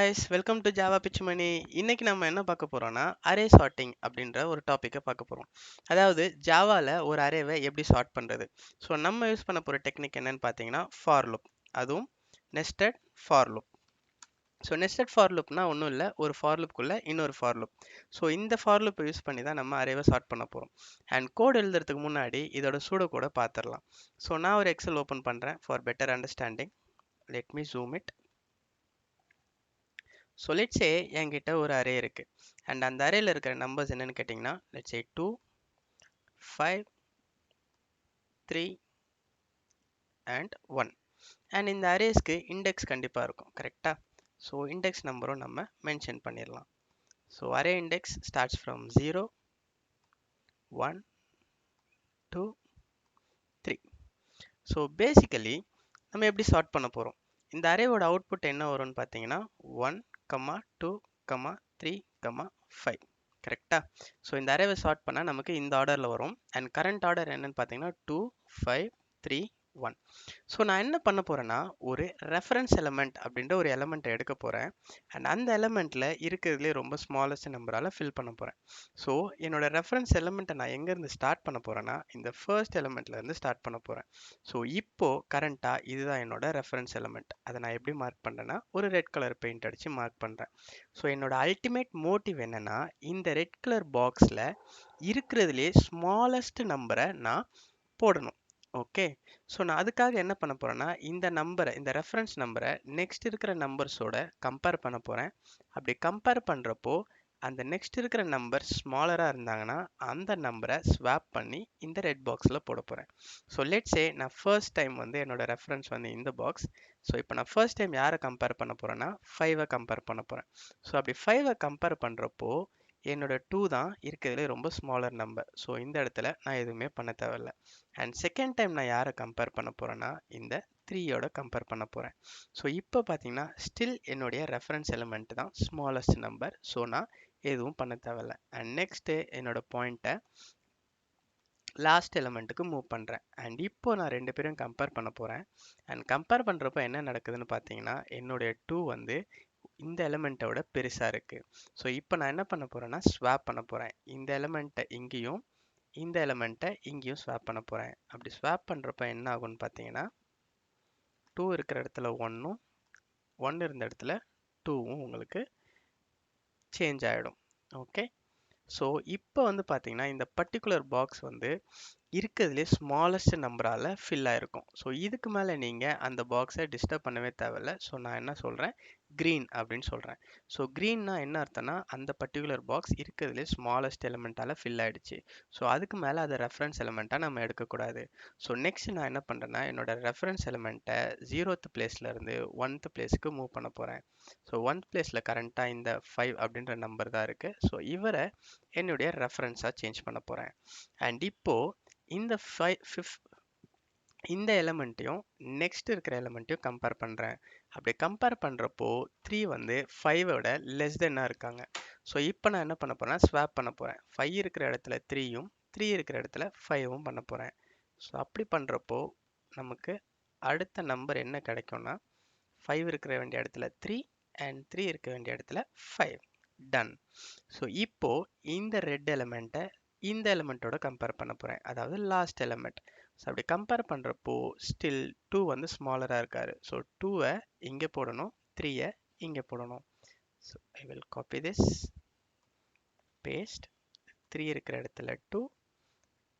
guys, welcome to Java Pichmani. இன்னைக்கு நம்ம என்ன பார்க்க போறோம்னா அரே சார்ட்டிங் அப்படின்ற ஒரு டாபிக்கை பார்க்க போறோம். அதாவது ஜாவால ஒரு அரேவை எப்படி சார்ட் பண்றது. ஸோ நம்ம யூஸ் பண்ண போற டெக்னிக் என்னன்னு பார்த்தீங்கன்னா ஃபார் லூப், அதுவும் nested for loop. So nested for லூப்னா ஒன்றும் இல்லை, ஒரு ஃபார் லூப்குள்ள இன்னொரு ஃபார் லூப். ஸோ இந்த ஃபார் லூப்பை யூஸ் பண்ணி தான் நம்ம அரேவை சார்ட் பண்ண போறோம். அண்ட் கோட் எழுதுறதுக்கு முன்னாடி இதோட சூடோ கோடை பார்த்துடலாம். ஸோ நான் ஒரு எக்ஸல் ஓப்பன் பண்றேன் for better understanding. Let me zoom it. So let's say என்கிட்ட ஒரு அரே இருக்கு அண்ட் அந்த அரேல இருக்கிற நம்பர்ஸ் என்னன்னு கேட்டிங்கன்னா லெட்ஸ் சே 2, 5, 3 அண்ட் 1. அண்ட் இந்த அரேஸ்க்கு இண்டெக்ஸ் கண்டிப்பாக இருக்கும், கரெக்டா? ஸோ இண்டெக்ஸ் நம்பரும் நம்ம மென்ஷன் பண்ணிடலாம். So array index starts from 0, 1, 2, 3. So basically நம்ம எப்படி சார்ட் பண்ண போகிறோம், இந்த அரேவோட அவுட்புட் என்ன வரும்னு பார்த்தீங்கன்னா 1, 2, 3, 5. கரெக்டா? ஸோ இந்த அரேவை சார்ட் பண்ணால் நமக்கு இந்த ஆர்டரில் வரும். அண்ட் கரண்ட் ஆர்டர் என்னன்னு பார்த்தீங்கன்னா 2, 5, 3, 1. ஸோ நான் என்ன பண்ண போகிறேன்னா ஒரு ரெஃபரன்ஸ் எலமெண்ட் அப்படின்ற ஒரு எலமெண்ட்டை எடுக்க போகிறேன். அண்ட் அந்த எலமெண்ட்டில் இருக்கிறதுலே ரொம்ப ஸ்மாலஸ்ட் நம்பரால் ஃபில் பண்ண போகிறேன். ஸோ என்னோட ரெஃபரன்ஸ் எலமெண்ட்டை நான் எங்கேருந்து ஸ்டார்ட் பண்ண போகிறேன்னா இந்த ஃபர்ஸ்ட் எலமெண்ட்லேருந்து ஸ்டார்ட் பண்ண போகிறேன். ஸோ இப்போது கரண்ட்டாக இதுதான் என்னோட ரெஃபரன்ஸ் எலமெண்ட். அதை நான் எப்படி மார்க் பண்ணுறேன்னா ஒரு ரெட் கலர் பெயிண்ட் அடித்து மார்க் பண்ணுறேன். ஸோ என்னோட அல்டிமேட் மோட்டிவ் என்னென்னா இந்த ரெட் கலர் பாக்ஸில் இருக்கிறதுலே ஸ்மாலஸ்ட் நம்பரை நான் போடணும். ஓகே, ஸோ நான் அதுக்காக என்ன பண்ண போகிறேன்னா இந்த நம்பரை, இந்த ரெஃபரன்ஸ் நம்பரை நெக்ஸ்ட் இருக்கிற நம்பர்ஸோட கம்பேர் பண்ண போகிறேன். அப்படி கம்பேர் பண்ணுறப்போ அந்த நெக்ஸ்ட் இருக்கிற நம்பர் ஸ்மாலராக இருந்தாங்கன்னா அந்த நம்பரை ஸ்வாப் பண்ணி இந்த ரெட் பாக்ஸில் போட போகிறேன். ஸோ லெட்ஸ் சே நான் ஃபர்ஸ்ட் டைம் வந்து என்னோட ரெஃபரன்ஸ் வந்து இந்த பாக்ஸ். ஸோ இப்போ நான் ஃபர்ஸ்ட் டைம் யாரை கம்பேர் பண்ண போகிறேன்னா 5-ஐ கம்பேர் பண்ண போகிறேன். ஸோ அப்படி 5-ஐ கம்பேர் பண்ணுறப்போ என்னோட 2 தான் இருக்கிறதுலே ரொம்ப ஸ்மாலர் நம்பர். ஸோ இந்த இடத்துல நான் எதுவுமே பண்ண தேவையில்லை. அண்ட் செகண்ட் டைம் நான் யாரை கம்பேர் பண்ண போகிறேன்னா இந்த 3யோட கம்பேர் பண்ண போகிறேன். ஸோ இப்போ பார்த்தீங்கன்னா ஸ்டில் என்னுடைய ரெஃபரன்ஸ் எலிமெண்ட் தான் ஸ்மாலஸ்ட் நம்பர். ஸோ நான் எதுவும் பண்ண தேவையில்லை. அண்ட் நெக்ஸ்ட்டு என்னோட பாயிண்ட்டை லாஸ்ட் எலிமெண்ட்டுக்கு மூவ் பண்ணுறேன். அண்ட் இப்போ நான் ரெண்டு பேரும் கம்பேர் பண்ண போகிறேன். அண்ட் கம்பேர் பண்ணுறப்போ என்ன நடக்குதுன்னு பார்த்தீங்கன்னா என்னுடைய 2 வந்து இந்த எலிமெண்ட்டோட பெருசாக இருக்குது. ஸோ இப்போ நான் என்ன பண்ண போகிறேன்னா ஸ்வாப் பண்ண போகிறேன். இந்த எலிமெண்ட்டை இங்கேயும் இந்த எலிமெண்ட்டை இங்கேயும் ஸ்வாப் பண்ண போகிறேன். அப்படி ஸ்வாப் பண்ணுறப்ப என்ன ஆகும்னு பார்த்தீங்கன்னா 2 இருக்கிற இடத்துல 1ம் 1 இருந்த இடத்துல 2வும் உங்களுக்கு சேஞ்ச் ஆகிடும். ஓகே, ஸோ இப்போ வந்து பார்த்தீங்கன்னா இந்த பர்டிகுலர் பாக்ஸ் வந்து இருக்கிறதுலே ஸ்மாலஸ்ட் நம்பரால் ஃபில் ஆகிருக்கும். ஸோ இதுக்கு மேலே நீங்கள் அந்த பாக்ஸை டிஸ்டர்ப் பண்ணவே தேவையில்லை. ஸோ நான் என்ன சொல்கிறேன், க்ரீன் அப்படின்னு சொல்கிறேன். ஸோ க்ரீன்னா என்ன அர்த்தம்னா அந்த பர்டிகுலர் பாக்ஸ் இருக்கிறதுலே ஸ்மாலஸ்ட் எலிமெண்ட்டால் ஃபில் ஆகிடுச்சு. ஸோ அதுக்கு மேலே அதை ரெஃபரன்ஸ் எலிமெண்ட்டாக நம்ம எடுக்கக்கூடாது. ஸோ நெக்ஸ்ட் நான் என்ன பண்ணுறேன்னா என்னோட ரெஃபரன்ஸ் எலிமெண்ட்டை 0th பிளேஸ்லேருந்து 1th பிளேஸ்க்கு மூவ் பண்ண போகிறேன். ஸோ 1th பிளேஸில் கரண்ட்டாக இந்த 5 அப்படின்ற நம்பர் தான் இருக்குது. ஸோ இவரை என்னுடைய ரெஃபரன்ஸாக சேஞ்ச் பண்ண போகிறேன். அண்ட் இப்போது இந்த எலிமெண்ட்டையும் நெக்ஸ்ட் இருக்கிற எலிமெண்ட்டையும் கம்பேர் பண்ணுறேன். அப்படி கம்பேர் பண்ணுறப்போ 3 வந்து 5-ஓட லெஸ் தென்னாக இருக்காங்க. ஸோ இப்போ நான் என்ன பண்ண போகிறேன்னா ஸ்வாப் பண்ண போகிறேன். 5 இருக்கிற இடத்துல 3யும் 3 இருக்கிற இடத்துல 5வும் பண்ண போகிறேன். ஸோ அப்படி பண்ணுறப்போ நமக்கு அடுத்த நம்பர் என்ன கிடைக்கும்னா 5 இருக்கிற வேண்டிய இடத்துல 3 அண்ட் 3 இருக்க வேண்டிய இடத்துல 5. டன். ஸோ இப்போ இந்த ரெட் எலிமெண்ட்டை இந்த எலிமெண்ட்டோட கம்பேர் பண்ண போகிறேன், அதாவது லாஸ்ட் எலிமெண்ட். ஸோ அப்படி கம்பேர் பண்ணுறப்போ ஸ்டில் 2 வந்து ஸ்மாலராக இருக்காரு. ஸோ 2-ஐ இங்கே போடணும், 3-ஐ இங்கே போடணும். So I will copy this, paste. 3 இருக்கிற இடத்துல 2,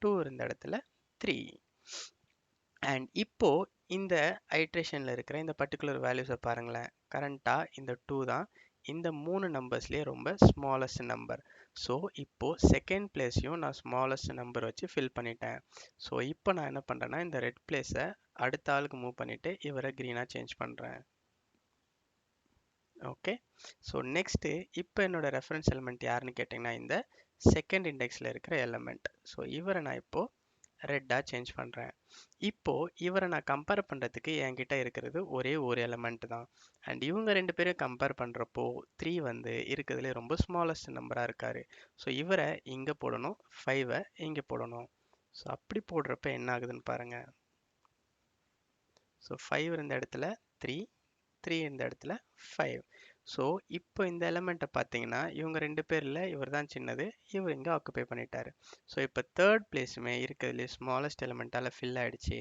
2 இருந்த இடத்துல 3. அண்ட் இப்போ இந்த ஐட்ரேஷனில் இருக்கிற இந்த பர்டிகுலர் வேல்யூஸை பாருங்களேன். கரண்ட்டாக இந்த 2 தான் இந்த 3 நம்பர்ஸ்லேயே ரொம்ப ஸ்மாலஸ்ட் நம்பர். ஸோ இப்போது செகண்ட் பிளேஸையும் நான் ஸ்மாலஸ்ட் நம்பர் வச்சு ஃபில் பண்ணிட்டேன். ஸோ இப்போ நான் என்ன பண்ணுறேன்னா இந்த ரெட் பிளேஸை அடுத்த ஆளுக்கு மூவ் பண்ணிவிட்டு இவரை க்ரீனாக சேஞ்ச் பண்ணுறேன். ஓகே, ஸோ நெக்ஸ்ட்டு இப்போ என்னோட ரெஃபரன்ஸ் எலிமெண்ட் யாருன்னு கேட்டிங்கன்னா இந்த செகண்ட் இண்டெக்ஸில் இருக்கிற எலிமெண்ட். ஸோ இவரை நான் இப்போது ரெட்டாக சேஞ்ச் பண்ணுறேன். இப்போது இவரை நான் கம்பேர் பண்ணுறதுக்கு என்கிட்ட இருக்கிறது ஒரே ஒரு எலிமெண்ட் தான். அண்ட் இவங்க ரெண்டு பேரும் கம்பேர் பண்ணுறப்போ 3 வந்து இருக்கிறதுலே ரொம்ப ஸ்மாலஸ்ட் நம்பராக இருக்கார். ஸோ இவரை இங்கே போடணும், 5-ஐ இங்கே போடணும். ஸோ அப்படி போடுறப்ப என்ன ஆகுதுன்னு பாருங்கள். ஸோ 5 இருந்த இடத்துல 3, 3 இருந்த இடத்துல 5. ஸோ இப்போ இந்த எலமெண்ட்டை பார்த்தீங்கன்னா இவங்க ரெண்டு பேரில் இவர் தான் சின்னது, இவர் இங்கே ஆக்குபை பண்ணிட்டாரு. ஸோ இப்போ தேர்ட் பிளேஸுமே இருக்கிறதுலே ஸ்மாலஸ்ட் எலமெண்ட்டால் ஃபில் ஆயிடுச்சு.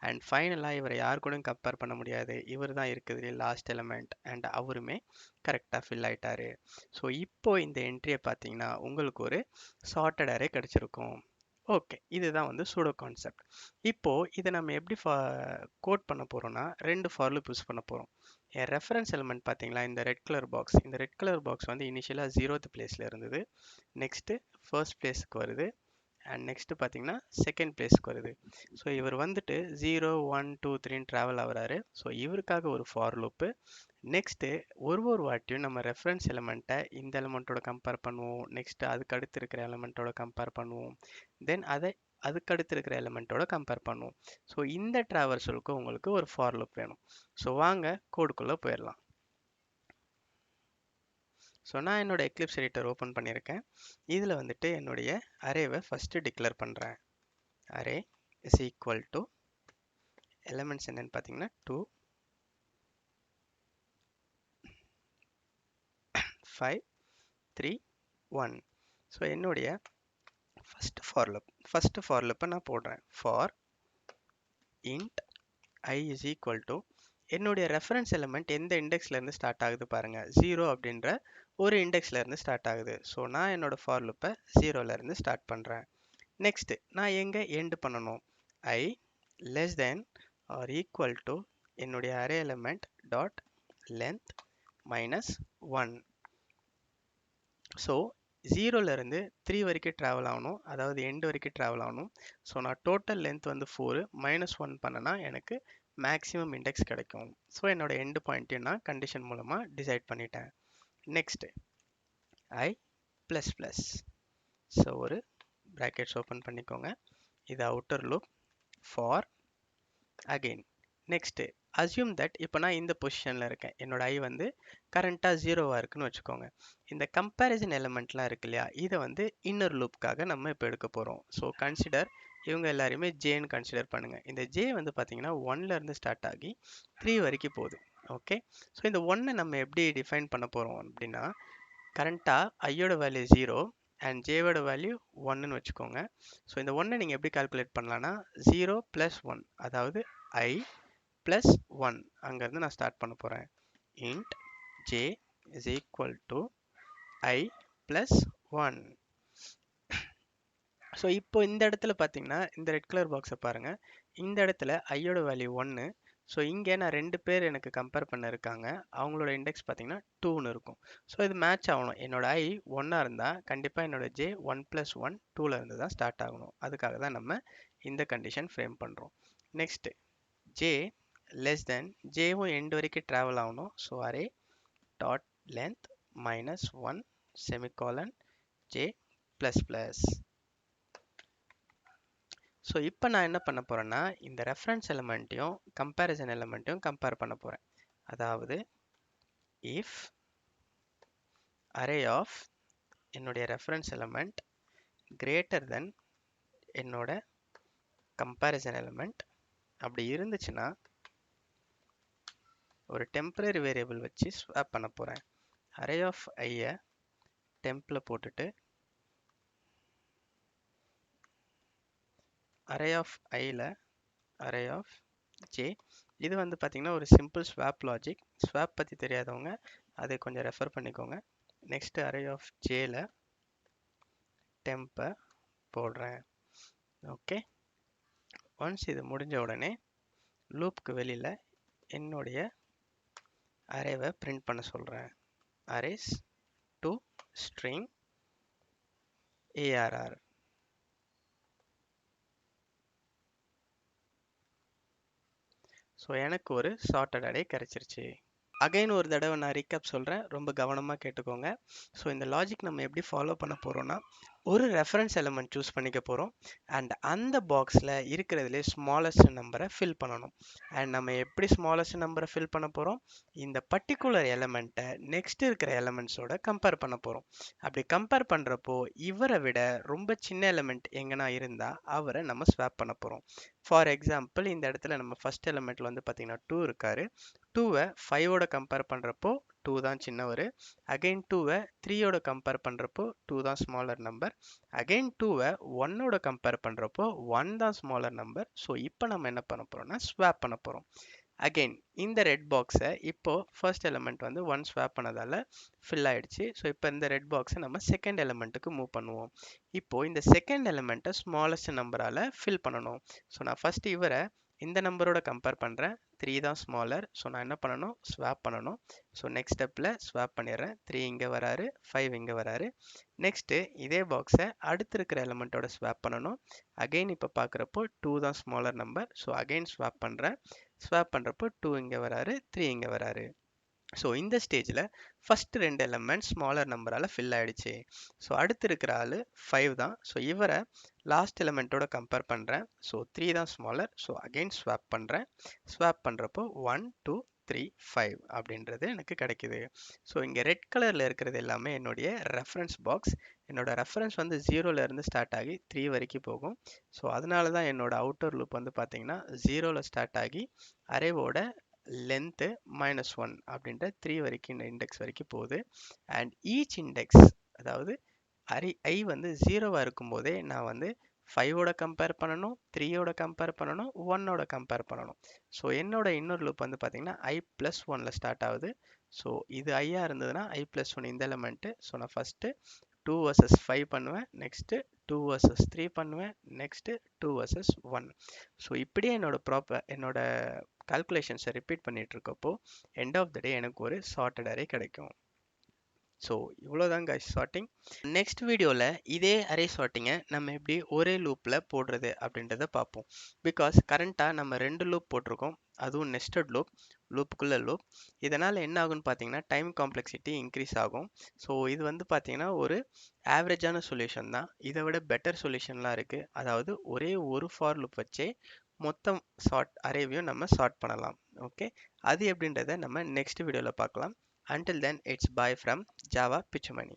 அண்ட் ஃபைனலாக இவரை யார் கூடயும் கம்பேர் பண்ண முடியாது, இவர் தான் இருக்கிறதுலே லாஸ்ட் எலமெண்ட் அண்ட் அவருமே கரெக்டாக ஃபில் ஆயிட்டாரு. ஸோ இப்போ இந்த என்ட்ரியை பார்த்தீங்கன்னா உங்களுக்கு ஒரு சார்ட்டட் அரே கிடச்சிருக்கும். ஓகே, இதுதான் வந்து சூடோ கான்செப்ட். இப்போ இதை நம்ம எப்படி கோட் பண்ண போறோம்னா ரெண்டு ஃபார் லூப் யூஸ் பண்ண போறோம். என் ரெஃபரன்ஸ் எலிமெண்ட் பார்த்தீங்களா, இந்த ரெட் கலர் பாக்ஸ், இந்த ரெட் கலர் பாக்ஸ் வந்து இனிஷியலாக 0th பிளேஸில் இருந்தது, நெக்ஸ்ட்டு ஃபர்ஸ்ட் பிளேஸுக்கு வருது, அண்ட் நெக்ஸ்ட்டு பார்த்தீங்கன்னா செகண்ட் பிளேஸ்க்கு வருது. ஸோ இவர் வந்துட்டு 0 1 2 3 ட்ராவல் ஆகுறாரு. ஸோ இவருக்காக ஒரு ஃபார் லூப்பு. நெக்ஸ்ட்டு ஒரு வாட்டியும் நம்ம ரெஃபரன்ஸ் எலிமெண்ட்டை இந்த எலிமெண்ட்டோட கம்பேர் பண்ணுவோம், நெக்ஸ்ட்டு அதுக்கு அடுத்து இருக்கிற எலிமெண்ட்டோட கம்பேர் பண்ணுவோம், தென் அதை அதுக்கு அடுத்து இருக்கிற எலிமெண்ட்டோட கம்பேர் பண்ணுவோம். ஸோ இந்த ட்ராவர்சலுக்கு உங்களுக்கு ஒரு ஃபார் லூப் வேணும். ஸோ வாங்க கோடுக்குள்ளே போயிடலாம். ஸோ நான் என்னோட எக்லிப்ஸ் எடிட்டர் ஓப்பன் பண்ணியிருக்கேன். இதில் வந்துட்டு என்னுடைய அரேவை ஃபஸ்ட்டு டிக்ளேர் பண்ணுறேன். Array is equal to elements என்னன்னு பார்த்தீங்கன்னா 2 5 3 1. ஸோ என்னுடைய ஃபர்ஸ்ட் ஃபார் லூப்பை நான் போடுறேன். For int I is equal to என்னுடைய ரெஃபரன்ஸ் எலிமெண்ட் எந்த இண்டெக்ஸ்லேருந்து ஸ்டார்ட் ஆகுது பாருங்கள், 0 அப்படின்ற ஒரு இண்டெக்ஸ்லேருந்து ஸ்டார்ட் ஆகுது. ஸோ நான் என்னோட ஃபார் லூப்பை 0லேருந்து ஸ்டார்ட் பண்ணுறேன். நெக்ஸ்ட்டு நான் எங்கே எண்ட் பண்ணணும், I less than or equal to என்னுடைய array element dot length minus 1. So 0லேருந்து 3 வரைக்கும் ட்ராவல் ஆகணும், அதாவது எண்டு வரைக்கும் ட்ராவல் ஆகணும். ஸோ நான் டோட்டல் லென்த் வந்து 4 -1 பண்ணனா எனக்கு மேக்ஸிமம் இண்டெக்ஸ் கிடைக்கும். ஸோ என்னோட எண்டு பாயிண்ட்டையும் நான் கண்டிஷன் மூலமாக டிசைட் பண்ணிட்டேன். Next I plus plus. So ஒரு ப்ராக்கெட்ஸ் ஓப்பன் பண்ணிக்கோங்க, இது outer loop for again. Next assume that இப்போ நான் இந்த பொசிஷனில் இருக்கேன், என்னோட ஐ வந்து கரண்ட்டாக 0வாக இருக்குன்னு வச்சுக்கோங்க. இந்த கம்பேரிசன் எலிமெண்ட்லாம் இருக்கு இல்லையா, இதை வந்து இன்னர் லூப்காக நம்ம இப்போ எடுக்க போகிறோம். ஸோ கன்சிடர் இவங்க எல்லாரையுமே ஜேன்னு கன்சிடர் பண்ணுங்கள். இந்த ஜே வந்து பார்த்தீங்கன்னா 1லேருந்து ஸ்டார்ட் ஆகி 3 வரைக்கும் போகுது. ஓகே, ஸோ இந்த 1 நம்ம எப்படி டிஃபைன் பண்ண போகிறோம் அப்படின்னா, கரண்ட்டாக ஐயோட வேல்யூ 0 அண்ட் ஜேவோட வேல்யூ 1ன்னு வச்சுக்கோங்க. ஸோ இந்த 1 நீங்கள் எப்படி கால்குலேட் பண்ணலான்னா 0 + 1, அதாவது ஐ ப்ளஸ் 1 அங்கேருந்து நான் ஸ்டார்ட் பண்ண போகிறேன். Int J is equal to I plus 1. So இப்போ இந்த இடத்துல பார்த்தீங்கன்னா இந்த ரெட் கலர் பாக்ஸை பாருங்கள், இந்த இடத்துல ஐயோட வேல்யூ 1. ஸோ இங்கே நான் 2 பேர் எனக்கு கம்பேர் பண்ண இருக்காங்க, அவங்களோட இண்டெக்ஸ் பார்த்தீங்கன்னா 2ன்னு இருக்கும். ஸோ இது மேட்ச் ஆகணும், என்னோட ஐ 1ஆக இருந்தால் கண்டிப்பாக என்னோட ஜே 1 + 1 2ல இருந்து தான் ஸ்டார்ட் ஆகணும். அதுக்காக தான் நம்ம இந்த கண்டிஷன் ஃப்ரேம் பண்ணுறோம். நெக்ஸ்ட்டு ஜே லெஸ் தென், ஜேவும் எண்டு வரைக்கும் ட்ராவல் ஆகணும். So array dot length minus 1 semicolon J plus plus. So இப்போ நான் என்ன பண்ண போகிறேன்னா இந்த ரெஃபரன்ஸ் எலிமெண்ட்டையும் கம்பேரிசன் எலிமெண்ட்டையும் கம்பேர் பண்ண போகிறேன். அதாவது இஃப் அரே ஆஃப் என்னுடைய ரெஃபரன்ஸ் எலிமெண்ட் கிரேட்டர் தென் என்னோட கம்பேரிசன் எலிமெண்ட் அப்படி இருந்துச்சுன்னா ஒரு டெம்பரரி வேரியபிள் வச்சு ஸ்வாப் பண்ண போகிறேன். அரே ஆஃப் ஐயை டெம்பில் போட்டுட்டு அரே ஆஃப் ஐயில் அரே ஆஃப் ஜே. இது வந்து பார்த்திங்கன்னா ஒரு சிம்பிள் ஸ்வாப் லாஜிக். ஸ்வாப் பற்றி தெரியாதவங்க அதை கொஞ்சம் ரெஃபர் பண்ணிக்கோங்க. நெக்ஸ்ட்டு அரே ஆஃப் ஜேல டெம்பை போடுறேன். ஓகே, ஒன்ஸ் இது முடிஞ்ச உடனே லூப்புக்கு வெளியில் என்னுடைய அரேவை பிரிண்ட் பண்ண சொல்கிறேன். Arrays to string ARR. So எனக்கு ஒரு சார்ட்டட் அரே கிடைச்சிருச்சு. அகைன் ஒரு தடவை நான் ரீகேப் சொல்கிறேன், ரொம்ப கவனமாக கேட்டுக்கோங்க. ஸோ இந்த லாஜிக் நம்ம எப்படி ஃபாலோ பண்ண போகிறோம்னா, ஒரு ரெஃபரன்ஸ் எலிமெண்ட் சூஸ் பண்ணிக்க போகிறோம் அண்ட் அந்த பாக்ஸில் இருக்கிறதுலே ஸ்மாலஸ்ட் நம்பரை ஃபில் பண்ணணும். அண்ட் நம்ம எப்படி ஸ்மாலஸ்ட் நம்பரை ஃபில் பண்ண போகிறோம், இந்த பர்டிகுலர் எலிமெண்ட்டை நெக்ஸ்ட் இருக்கிற எலிமெண்ட்ஸோட கம்பேர் பண்ண போகிறோம். அப்படி கம்பேர் பண்ணுறப்போ இவரை விட ரொம்ப சின்ன எலிமெண்ட் எங்கன்னா இருந்தால் அவரை நம்ம ஸ்வாப் பண்ண போகிறோம். ஃபார் எக்ஸாம்பிள் இந்த இடத்துல நம்ம ஃபர்ஸ்ட் எலிமெண்ட்டில் வந்து பார்த்திங்கன்னா 2 இருக்காரு, 2வை 5ஓட கம்பேர் பண்ணுறப்போ 2 தான் சின்னவர். அகைன் 2வை 3யோட கம்பேர் பண்ணுறப்போ 2 தான் ஸ்மாலர் நம்பர். அகைன் 2வை 1ஓட கம்பேர் பண்ணுறப்போ 1 தான் ஸ்மாலர் நம்பர். ஸோ இப்போ நம்ம என்ன பண்ண போகிறோம்னா ஸ்வாப் பண்ண போகிறோம். அகெயின் இந்த ரெட் பாக்ஸை இப்போ ஃபர்ஸ்ட் எலிமெண்ட் வந்து 1 ஸ்வாப் பண்ணதால ஃபில் ஆயிடுச்சு. ஸோ இப்போ இந்த ரெட் பாக்ஸை நம்ம செகண்ட் எலிமெண்ட்டுக்கு மூவ் பண்ணுவோம். இப்போ இந்த செகண்ட் எலிமெண்ட்டை ஸ்மாலஸ்ட் நம்பரால் ஃபில் பண்ணணும். ஸோ நான் ஃபர்ஸ்ட் இவரை இந்த நம்பரோட கம்பேர் பண்ணுறேன். 3 தான் ஸ்மாலர். ஸோ நான் என்ன பண்ணணும், ஸ்வாப் பண்ணணும். ஸோ நெக்ஸ்ட் ஸ்டெப்பில் ஸ்வாப் பண்ணிடுறேன். 3 இங்கே வராரு, 5 இங்கே வராரு. நெக்ஸ்ட்டு இதே பாக்ஸை அடுத்து இருக்கிற எலிமெண்ட்டோட ஸ்வாப் பண்ணணும். அகெயின் இப்போ பார்க்குறப்போ 2 தான் smaller number. So again swap பண்ணுறேன். ஸ்வாப் பண்ணுறப்போ 2 இங்கே வராரு, 3 இங்கே வராரு. ஸோ இந்த ஸ்டேஜில் ஃபஸ்ட்டு 2 எலமெண்ட் ஸ்மாலர் நம்பரால் ஃபில் ஆகிடுச்சு. ஸோ அடுத்து இருக்கிற ஆள் 5 தான். ஸோ இவரை லாஸ்ட் எலமெண்ட்டோட கம்பேர் பண்ணுறேன். ஸோ 3 தான் ஸ்மாலர். ஸோ அகெயின் ஸ்வாப் பண்ணுறேன். ஸ்வாப் பண்ணுறப்போ 1 2 3 5 அப்படின்றது எனக்கு கிடைக்குது. ஸோ இங்கே ரெட் கலரில் இருக்கிறது எல்லாமே என்னுடைய ரெஃபரன்ஸ் பாக்ஸ். என்னோட ரெஃபரன்ஸ் வந்து 0லேருந்து ஸ்டார்ட் ஆகி 3 வரைக்கும் போகும். ஸோ அதனால தான் என்னோட அவுட்டர் லூப் வந்து பார்த்தீங்கன்னா 0ல் ஸ்டார்ட் ஆகி அரேவோட லென்த்து -1 அப்படின்ற 3 வரைக்கும் இந்த இண்டெக்ஸ் வரைக்கும் போகுது. அண்ட் ஈச் இண்டெக்ஸ், அதாவது ஐ வந்து 0வாக இருக்கும்போதே நான் வந்து 5ஓட கம்பேர் பண்ணணும், 3யோட கம்பேர் பண்ணணும், 1ஓட கம்பேர் பண்ணணும். ஸோ என்னோட இன்னொரு லூப் வந்து பார்த்தீங்கன்னா i+1ல் ஸ்டார்ட் ஆகுது. ஸோ இது ஐயா இருந்ததுன்னா i+1 இந்த எலமெண்ட்டு. ஸோ நான் ஃபஸ்ட்டு 2 vs 5 பண்ணுவேன். நெக்ஸ்ட்டு 2 vs 3 பண்ணுவேன். Next 2 vs 1. ஸோ இப்படியே என்னோட கால்குலேஷன்ஸை ரிப்பீட் பண்ணிட்டு இருக்கப்போ எண்ட் ஆஃப் த டே எனக்கு ஒரு சார்ட்டட் அரே கிடைக்கும். ஸோ இவ்வளோதான் guys சார்ட்டிங். நெக்ஸ்ட் வீடியோவில் இதே அரே சார்ட்டிங்கை நம்ம எப்படி ஒரே லூப்பில் போடுறது அப்படின்றத பார்ப்போம். பிகாஸ் கரண்ட்டாக நம்ம 2 லூப் போட்டிருக்கோம், அதுவும் நெஸ்டட் லூப்புக்குள்ளே லூப். இதனால் என்ன ஆகும்னு பார்த்தீங்கன்னா டைம் காம்ப்ளெக்சிட்டி இன்க்ரீஸ் ஆகும். ஸோ இது வந்து பார்த்தீங்கன்னா ஒரு ஆவரேஜான சொல்யூஷன் தான். இதை விட பெட்டர் சொல்யூஷன்லாம் இருக்குது. அதாவது ஒரே ஒரு ஃபார் லூப் வச்சே மொத்தம் அரேவையும் நம்ம சார்ட் பண்ணலாம். ஓகே, அது எப்படின்றத நம்ம நெக்ஸ்ட் வீடியோவில் பார்க்கலாம். Until then, it's bye from Java Pichumani.